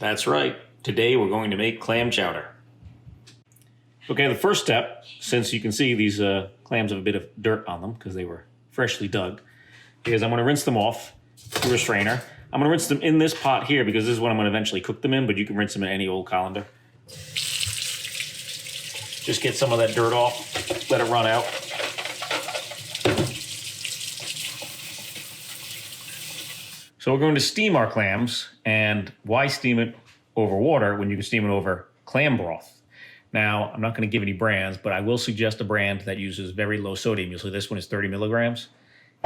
That's right. Today we're going to make clam chowder. Okay, the first step, since you can see these clams have a bit of dirt on them because they were freshly dug, is I'm going to rinse them off through a strainer. I'm going to rinse them in this pot here because this is what I'm going to eventually cook them in, but you can rinse them in any old colander. Just get some of that dirt off, let it run out. So we're going to steam our clams, and why steam it over water when you can steam it over clam broth? Now, I'm not going to give any brands, but I will suggest a brand that uses very low sodium. Usually this one is 30 milligrams.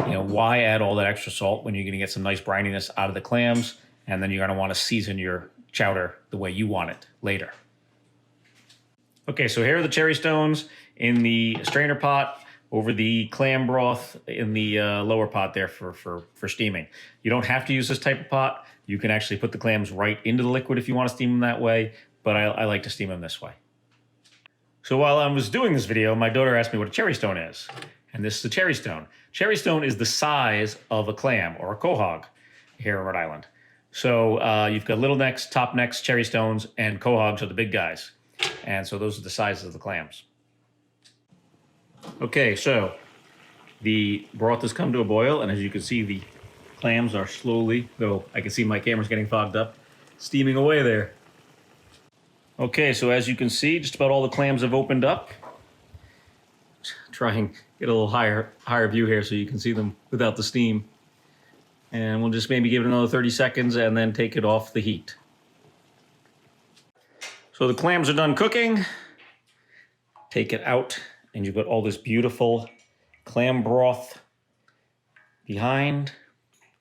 You know, why add all that extra salt when you're going to get some nice brininess out of the clams, and then you're going to want to season your chowder the way you want it later. Okay, so here are the cherry stones in the strainer pot over the clam broth in the lower pot there for steaming. You don't have to use this type of pot. You can actually put the clams right into the liquid if you want to steam them that way, but I like to steam them this way. So while I was doing this video, my daughter asked me what a cherrystone is, and this is a cherrystone. Cherrystone is the size of a clam or a quahog here in Rhode Island. So you've got littlenecks, topnecks, cherrystones, and quahogs are the big guys. And so those are the sizes of the clams. Okay, so the broth has come to a boil, and as you can see, the clams are slowly, though I can see my camera's getting fogged up, steaming away there. Okay, so as you can see, just about all the clams have opened up. Try and get a little higher view here so you can see them without the steam. And we'll just maybe give it another 30 seconds and then take it off the heat. So the clams are done cooking. Take it out, and you've got all this beautiful clam broth behind.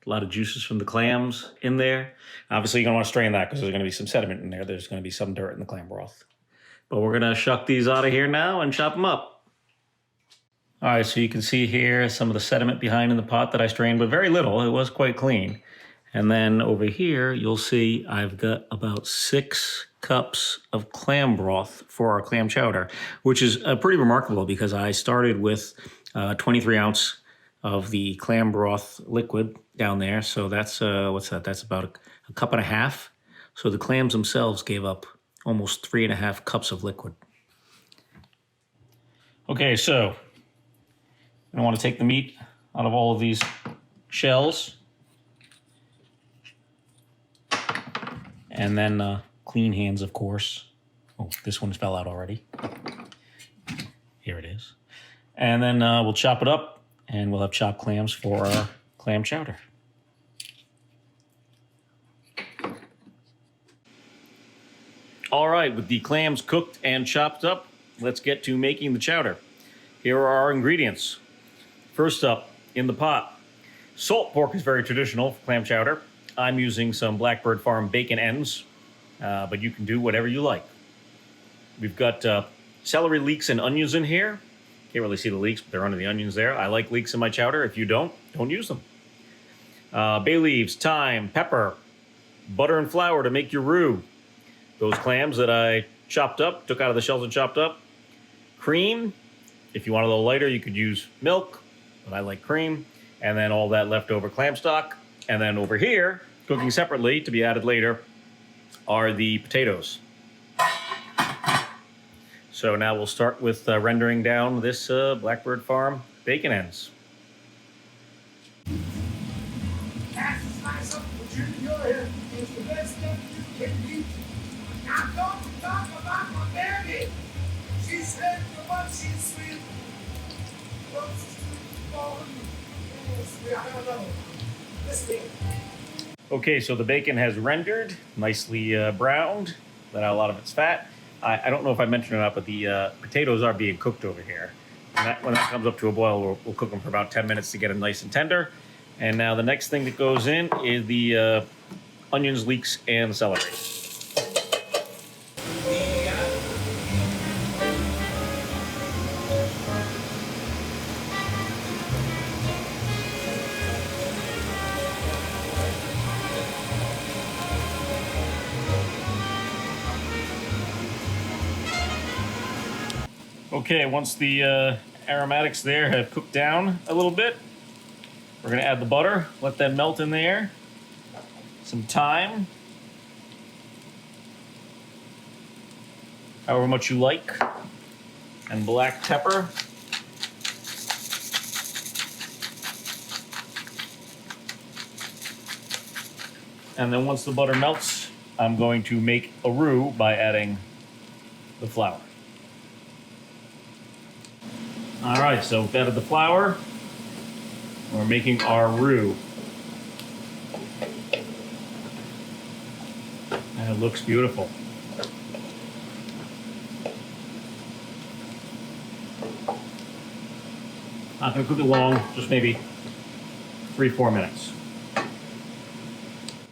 A lot of juices from the clams in there. Obviously, you're going to want to strain that because there's going to be some sediment in there. There's going to be some dirt in the clam broth. But we're going to shuck these out of here now and chop them up. All right, so you can see here some of the sediment behind in the pot that I strained, but very little. It was quite clean. And then over here, you'll see I've got about 6 cups of clam broth for our clam chowder, which is pretty remarkable because I started with 23 ounce of the clam broth liquid down there. So that's, what's that? That's about a cup and a half. So the clams themselves gave up almost 3.5 cups of liquid. Okay, so I want to take the meat out of all of these shells. And then clean hands, of course. Oh, this one fell out already. Here it is. And then we'll chop it up, and we'll have chopped clams for our clam chowder. All right, with the clams cooked and chopped up, let's get to making the chowder. Here are our ingredients. First up, in the pot, salt pork is very traditional for clam chowder. I'm using some Blackbird Farm bacon ends, but you can do whatever you like. We've got celery leeks and onions in here. Can't really see the leeks, but they're under the onions there. I like leeks in my chowder. If you don't use them. Bay leaves, thyme, pepper, butter and flour to make your roux. Those clams that I chopped up, took out of the shells and chopped up. Cream. If you want a little lighter, you could use milk, but I like cream. And then all that leftover clam stock. And then over here, cooking separately to be added later, are the potatoes. So now we'll start with rendering down this Blackbird Farm bacon ends. Now don't talk about my baby. She said the one she's sweet. Okay, so the bacon has rendered, nicely browned, let out a lot of its fat. I don't know if I mentioned it or not, but the potatoes are being cooked over here. And when that comes up to a boil, we'll cook them for about 10 minutes to get them nice and tender. And now the next thing that goes in is the onions, leeks, and celery. Okay, once the aromatics there have cooked down a little bit, we're going to add the butter, let that melt in there, some thyme, however much you like, and black pepper. And then once the butter melts, I'm going to make a roux by adding the flour. All right, so we've added the flour. We're making our roux. And it looks beautiful. Not gonna cook it long, just maybe 3-4 minutes.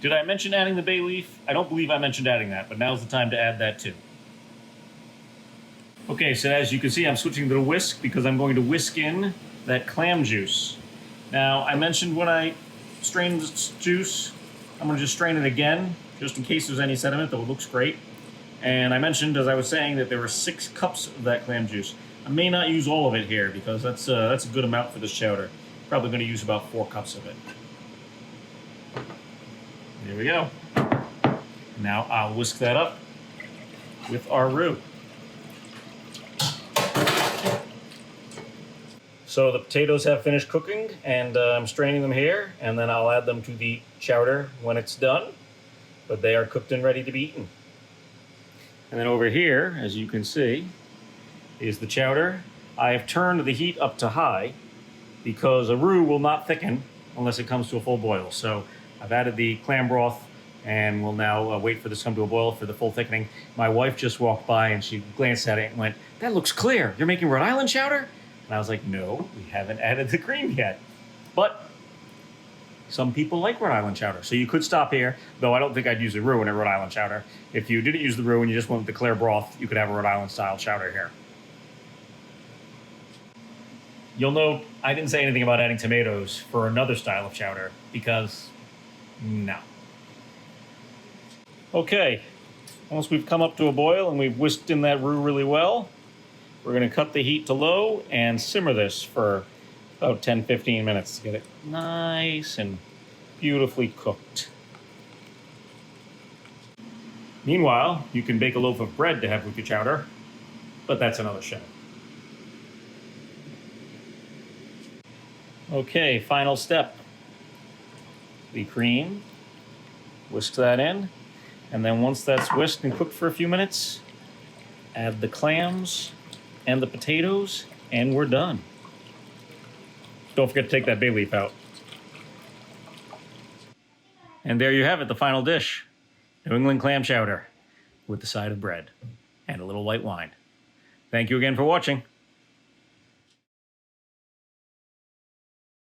Did I mention adding the bay leaf? I don't believe I mentioned adding that, but now's the time to add that too. Okay, so as you can see, I'm switching to the whisk because I'm going to whisk in that clam juice. Now, I mentioned when I strained this juice, I'm gonna just strain it again, just in case there's any sediment, though it looks great. And I mentioned, as I was saying, that there were 6 cups of that clam juice. I may not use all of it here because that's a good amount for this chowder. Probably gonna use about 4 cups of it. There we go. Now I'll whisk that up with our roux. So the potatoes have finished cooking, and I'm straining them here, and then I'll add them to the chowder when it's done. But they are cooked and ready to be eaten. And then over here, as you can see, is the chowder. I have turned the heat up to high because a roux will not thicken unless it comes to a full boil. So I've added the clam broth, and we'll now wait for this to come to a boil for the full thickening. My wife just walked by and she glanced at it and went, "That looks clear. You're making Rhode Island chowder?" And I was like, "No, we haven't added the cream yet." But some people like Rhode Island chowder, so you could stop here, though I don't think I'd use the roux in a Rhode Island chowder. If you didn't use the roux and you just went with the clear broth, you could have a Rhode Island style chowder here. You'll note I didn't say anything about adding tomatoes for another style of chowder because no. Okay, once we've come up to a boil and we've whisked in that roux really well, we're going to cut the heat to low and simmer this for about 10-15 minutes to get it nice and beautifully cooked. Meanwhile, you can bake a loaf of bread to have with your chowder, but that's another show. Okay, final step. The cream, whisk that in, and then once that's whisked and cooked for a few minutes, add the clams and the potatoes, and we're done. Don't forget to take that bay leaf out. And there you have it, the final dish. New England clam chowder with the side of bread and a little white wine. Thank you again for watching.